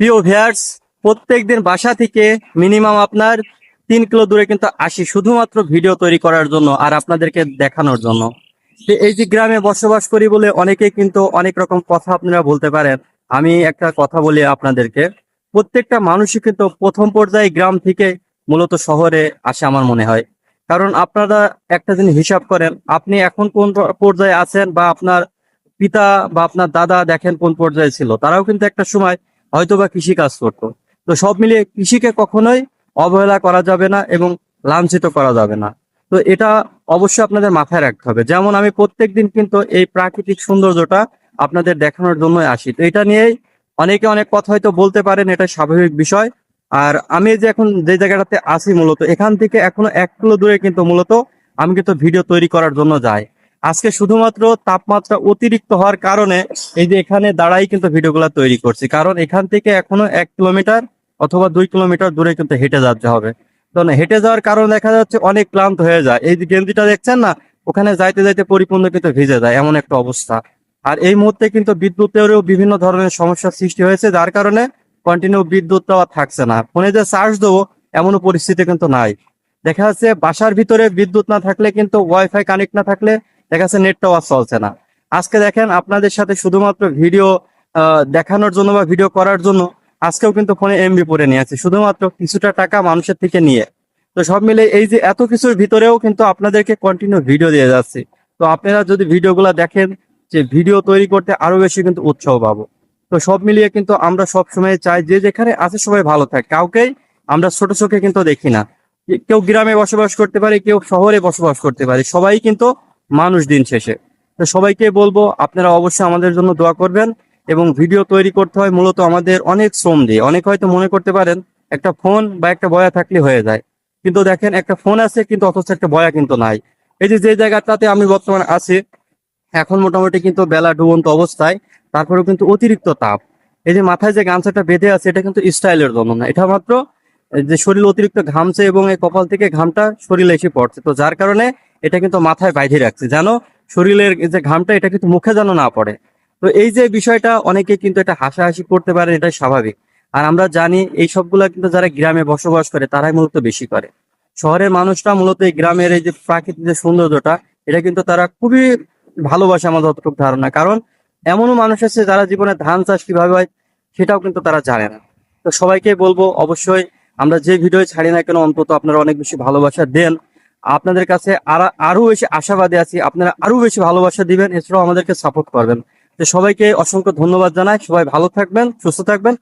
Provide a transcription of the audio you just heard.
প্রিয় ভিউয়ার্স, প্রত্যেকদিন বাসা থেকে মিনিমাম আপনার 3 কিলো দূরে কিন্তু আসি শুধুমাত্র ভিডিও তৈরি করার জন্য আর আপনাদেরকে দেখানোর জন্য। তো এই যে গ্রামে বসবাস করি বলে অনেকে কিন্তু অনেক রকম কথা আপনারা বলতে পারেন। আমি একটা কথা বলি আপনাদেরকে, প্রত্যেকটা মানুষই কিন্তু প্রথম পর্যায়ে গ্রাম থেকে মূলত শহরে আসে আমার মনে হয়। কারণ আপনারা একটা জিনিস হিসাব করেন, আপনি এখন কোন পর্যায়ে আছেন বা আপনার পিতা বা আপনার দাদা দেখেন কোন পর্যায়ে ছিল, তারাও কিন্তু একটা সময় হয়তোবা কৃষি কাজ করতো। তো সব মিলিয়ে কৃষিকে কখনোই অবহেলা করা যাবে না এবং লাঞ্ছিত করা যাবে না। তো এটা অবশ্যই আপনাদের মাথায় রাখতে হবে। যেমন আমি প্রত্যেকদিন কিন্তু এই প্রাকৃতিক সৌন্দর্যটা আপনাদের দেখানোর জন্যই আসি। তো এটা নিয়েই অনেকে অনেক কথা হয়তো বলতে পারেন, এটা স্বাভাবিক বিষয়। আর আমি যে এখন যে জায়গাটাতে আছি মূলত এখান থেকে এখনো 1 কিলো দূরে কিন্তু মূলত আমি কিন্তু ভিডিও তৈরি করার জন্য যাই। আজকে শুধুমাত্র তাপমাত্রা অতিরিক্ত হওয়ার কারণে এই যে এখানে দাঁড়াই কিন্তু ভিডিওগুলো তৈরি করছি, কারণ এখান থেকে এখনো 1 কিলোমিটার অথবা 2 কিলোমিটার দূরে কিন্তু হেঁটে যেতে হবে। তো না, হেঁটে যাওয়ার কারণে দেখা যাচ্ছে অনেক ক্লান্ত হয়ে যায়। এই যে গেঞ্জিটা দেখছেন না, ওখানে যাইতে যাইতে পরিপূর্ণ কিন্তু ভিজে যায়, এমন একটা অবস্থা। আর এই মুহূর্তে কিন্তু বিদ্যুতেরও বিভিন্ন ধরনের সমস্যার সৃষ্টি হয়েছে, যার কারণে কন্টিনিউ বিদ্যুৎটাও আর থাকছে না। ফোনে যে চার্জ দেবো এমনও পরিস্থিতি কিন্তু নাই। দেখা যাচ্ছে বাসার ভিতরে বিদ্যুৎ না থাকলে কিন্তু ওয়াইফাই কানেক্ট না থাকলে দেখা যাচ্ছে নেটটাও আর চলছে না। আজকে দেখেন আপনাদের সাথে শুধুমাত্র ভিডিও দেখানোর জন্য বা ভিডিও করার জন্য আজকেও কিন্তু ফোনে এমবি পরে নিয়ে আছে, শুধুমাত্র কিছুটা টাকা মানুষের থেকে নিয়ে। তো সব মিলে এই যে এত কিছুর ভিতরেও কিন্তু আপনাদেরকে কন্টিনিউ ভিডিও দিয়ে যাচ্ছি। তো আপনারা যদি ভিডিওগুলো দেখেন, যে ভিডিও তৈরি করতে আরো বেশি কিন্তু উৎসাহ পাবো। তো সব মিলিয়ে কিন্তু আমরা সব সময় চাই যে যেখানে আছে সবাই ভালো থাকে, কাউকেই আমরা ছোট চোখে কিন্তু দেখি না। কেউ গ্রামে বসবাস করতে পারে, কেউ শহরে বসবাস করতে পারে, সবাই কিন্তু মানুষ দিন শেষে। তো সবাইকে বলবো আপনারা অবশ্যই আমাদের জন্য দোয়া করবেন। এবং ভিডিও তৈরি করতে হয় মূলত আমাদের অনেক শ্রম দিয়ে। অনেক হয়তো মনে করতে পারেন একটা ফোন বা একটা বয়া থাকলে হয়ে যায়, কিন্তু দেখেন একটা ফোন আছে কিন্তু অথচ একটা বয়া কিন্তু নাই। এই যে যে জায়গাটাতে আমি বর্তমানে আছি, এখন মোটামুটি কিন্তু বেলা ডুবন্ত অবস্থায়, তারপরেও কিন্তু অতিরিক্ত তাপ। এই যে মাথায় যে গামছাটা বেঁধে আছে এটা কিন্তু স্টাইলের জন্য না, এটা মাত্র যে শরীর অতিরিক্ত ঘামছে এবং এই কপাল থেকে ঘামটা শরীরে এসে পড়ছে, তো যার কারণে এটা কিন্তু মাথায় বাইধে রাখছে যেন শরীরের যে ঘামটা এটা কিন্তু মুখে যেন না পড়ে। তো এই যে বিষয়টা অনেকে কিন্তু এটা হাসাহাসি করতে পারে, এটা স্বাভাবিক। আর আমরা জানি এই সবগুলা কিন্তু যারা গ্রামে বসবাস করে তারাই মূলত বেশি করে। শহরের মানুষরা মূলত এই গ্রামের এই যে প্রাকৃতিক যে সৌন্দর্যটা, এটা কিন্তু তারা খুবই ভালোবাসে আমার যতটুকু ধারণা। কারণ এমনও মানুষ আছে যারা জীবনে ধান চাষ কিভাবে হয় সেটাও কিন্তু তারা জানে না। তো সবাইকে বলবো অবশ্যই আমরা যে ভিডিও ছাড়ি না কেন অন্তত আপনারা অনেক বেশি ভালোবাসা দেন। আপনাদের কাছে আরো বেশি আশাবাদী আছি, আপনারা আরো বেশি ভালোবাসা দিবেন, এছাড়াও আমাদেরকে সাপোর্ট করবেন। তো সবাইকে অসংখ্য ধন্যবাদ জানাই। সবাই ভালো থাকবেন, সুস্থ থাকবেন।